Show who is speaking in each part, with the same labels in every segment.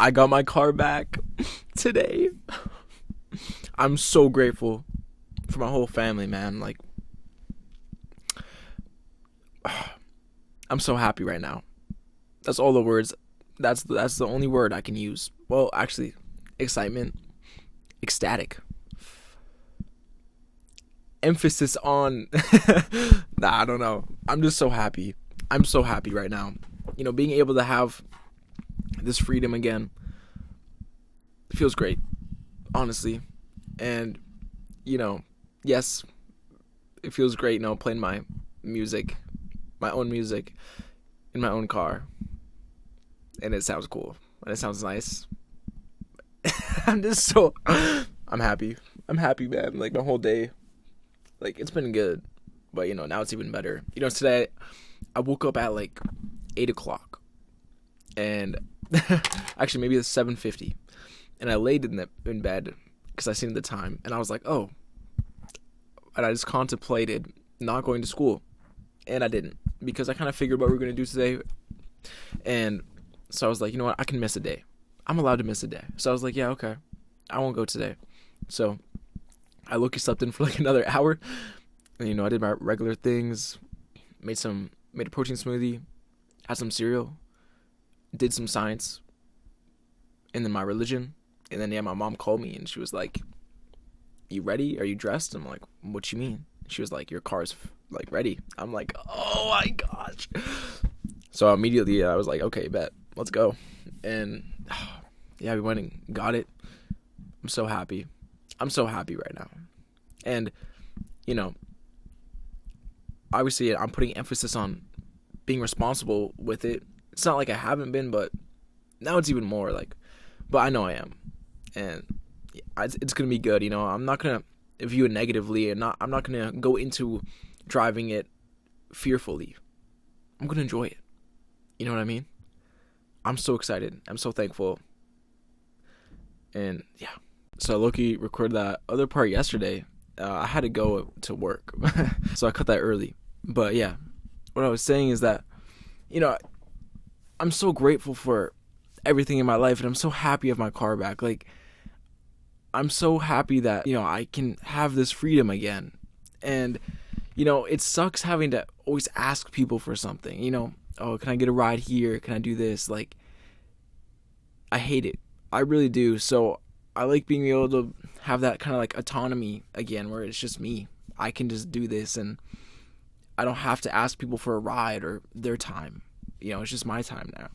Speaker 1: I got my car back today. I'm so grateful for my whole family, man. Like, I'm so happy right now. That's all the words. That's the only word I can use. Well, actually, excitement, ecstatic, emphasis on. Nah, I don't know. I'm just so happy. I'm so happy right now. Being able to have this freedom again feels great, honestly. And yes, it feels great. Playing my music, my own music, in my own car, and it sounds cool and it sounds nice. I'm happy. I'm happy, man. Like, my whole day, like, it's been good, but now it's even better. Today I woke up at like 8 o'clock, and actually maybe it's 7:50, and I laid in bed because I seen the time, and I was like, oh, and I just contemplated not going to school, and I didn't, because I kind of figured what we were gonna do today, and so I was like, you know what, I can miss a day. I'm allowed to miss a day. So I was like, yeah, okay, I won't go today. So I low-key slept in for like another hour, and I did my regular things, made a protein smoothie, had some cereal, did some science, and then my religion, and then my mom called me and she was like, you ready? Are you dressed? I'm like, what you mean? She was like, your car's like ready. I'm like, oh my gosh. So immediately I was like, okay, bet, let's go. And yeah, we went and got it. I'm so happy. I'm so happy right now. And obviously I'm putting emphasis on being responsible with it. It's not like I haven't been, but now it's even more like, but I know I am. And it's going to be good. I'm not going to view it negatively, and I'm not going to go into driving it fearfully. I'm going to enjoy it. You know what I mean? I'm so excited. I'm so thankful. And yeah. So Loki recorded that other part yesterday. I had to go to work, so I cut that early. But yeah, what I was saying is that, I'm so grateful for everything in my life, and I'm so happy to have my car back. Like, I'm so happy that, I can have this freedom again. And, it sucks having to always ask people for something, oh, can I get a ride here? Can I do this? Like, I hate it. I really do. So I like being able to have that kind of like autonomy again, where it's just me. I can just do this, and I don't have to ask people for a ride or their time. It's just my time now.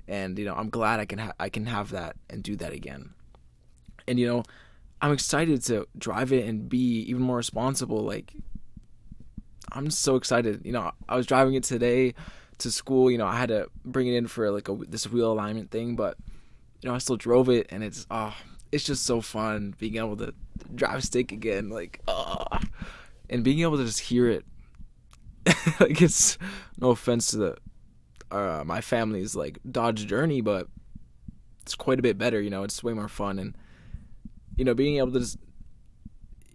Speaker 1: And, I'm glad I can have that and do that again. And, I'm excited to drive it and be even more responsible. Like, I'm so excited. I was driving it today to school. I had to bring it in for like this wheel alignment thing, but, I still drove it, and it's just so fun being able to drive stick again. Like, and being able to just hear it. Like, it's no offense to my family's like Dodge Journey, but it's quite a bit better. It's way more fun, and being able to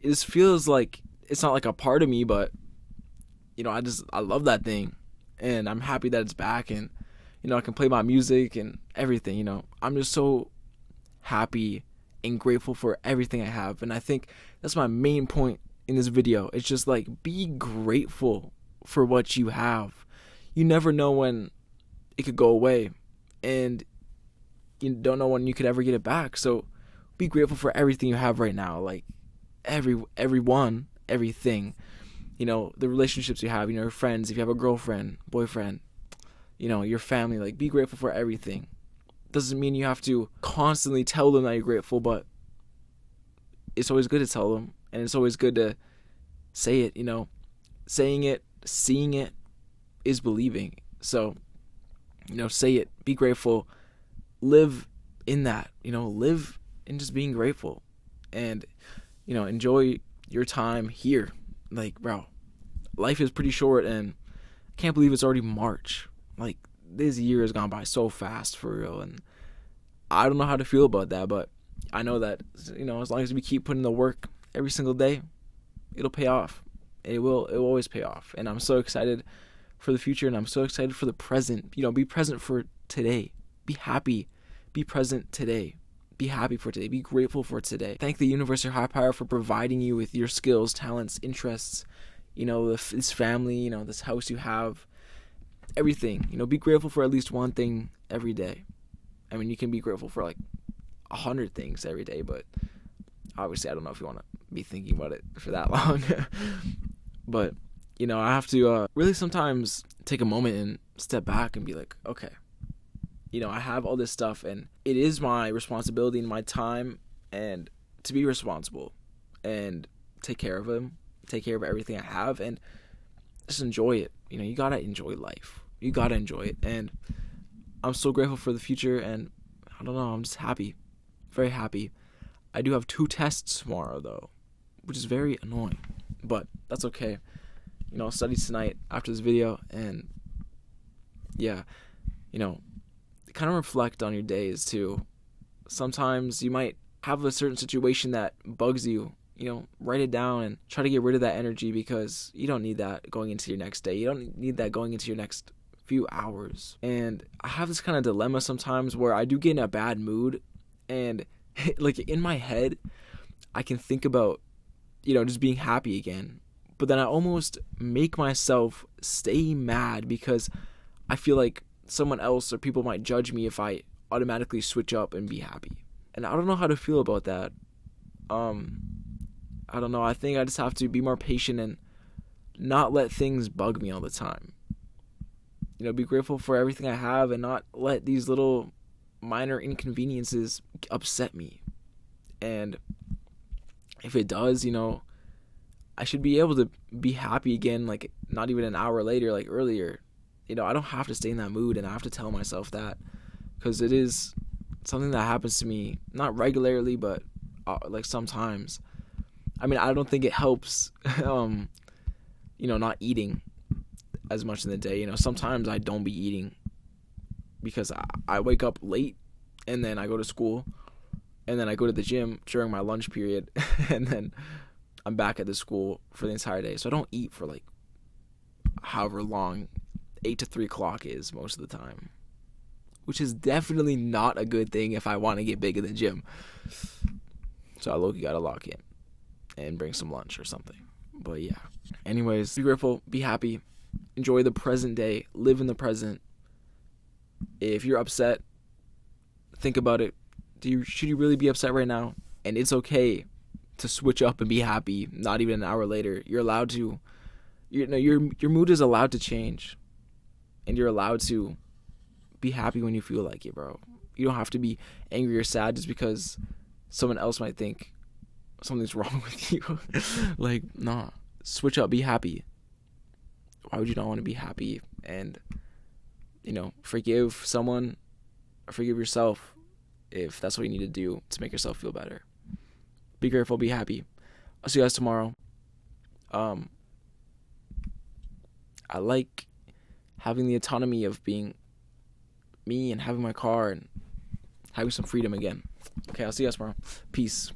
Speaker 1: it just feels like it's not like a part of me, but I love that thing, and I'm happy that it's back, and I can play my music and everything. I'm just so happy and grateful for everything I have, and I think that's my main point in this video. It's just like, be grateful for what you have. You never know when it could go away, and you don't know when you could ever get it back. So be grateful for everything you have right now, like everyone, everything. The relationships you have, your friends, if you have a girlfriend, boyfriend, your family. Like, be grateful for everything. Doesn't mean you have to constantly tell them that you're grateful, but it's always good to tell them, and it's always good to say it. Saying it, seeing it is believing. So, say it, be grateful, live in that, live in just being grateful, and, enjoy your time here. Like, bro, life is pretty short, and I can't believe it's already March. Like, this year has gone by so fast, for real, and I don't know how to feel about that, but I know that, as long as we keep putting the work every single day, it'll pay off. It will always pay off, and I'm so excited for the future, and I'm so excited for the present. Be present for today. Be happy. be present today. Be happy for today. Be grateful for today. Thank the universe or higher power for providing you with your skills, talents, interests, this family, this house you have, everything. Be grateful for at least one thing every day. I mean, you can be grateful for like 100 things every day, but obviously I don't know if you want to be thinking about it for that long. But, I have to really sometimes take a moment and step back and be like, okay, I have all this stuff and it is my responsibility and my time and to be responsible and take care of them, take care of everything I have and just enjoy it. You got to enjoy life. You got to enjoy it. And I'm so grateful for the future and I don't know, I'm just happy. Very happy. I do have 2 tests tomorrow though, which is very annoying, but that's okay. I'll study tonight after this video and yeah, kind of reflect on your days too. Sometimes you might have a certain situation that bugs you, write it down and try to get rid of that energy because you don't need that going into your next day. You don't need that going into your next few hours. And I have this kind of dilemma sometimes where I do get in a bad mood and like in my head, I can think about, just being happy again. But then I almost make myself stay mad because I feel like someone else or people might judge me if I automatically switch up and be happy. And I don't know how to feel about that. I don't know. I think I just have to be more patient and not let things bug me all the time. Be grateful for everything I have and not let these little minor inconveniences upset me. And if it does, I should be able to be happy again, like not even an hour later, like earlier. I don't have to stay in that mood and I have to tell myself that because it is something that happens to me, not regularly, but like sometimes. I mean, I don't think it helps, not eating as much in the day. Sometimes I don't be eating because I wake up late and then I go to school and then I go to the gym during my lunch period and then I'm back at the school for the entire day. So I don't eat for like however long 8 to 3 o'clock is most of the time, which is definitely not a good thing if I want to get big in the gym. So I low-key gotta lock in and bring some lunch or something. But yeah. Anyways, be grateful, be happy, enjoy the present day, live in the present. If you're upset, think about it. Should you really be upset right now? And it's okay to switch up and be happy. Not even an hour later, you're allowed to. Your mood is allowed to change, and you're allowed to be happy when you feel like it, bro. You don't have to be angry or sad just because someone else might think something's wrong with you. Like, nah, switch up, be happy. Why would you not want to be happy? And forgive someone or forgive yourself if that's what you need to do to make yourself feel better. Be grateful, be happy. I'll see you guys tomorrow. I like having the autonomy of being me and having my car and having some freedom again. Okay, I'll see you guys tomorrow. Peace.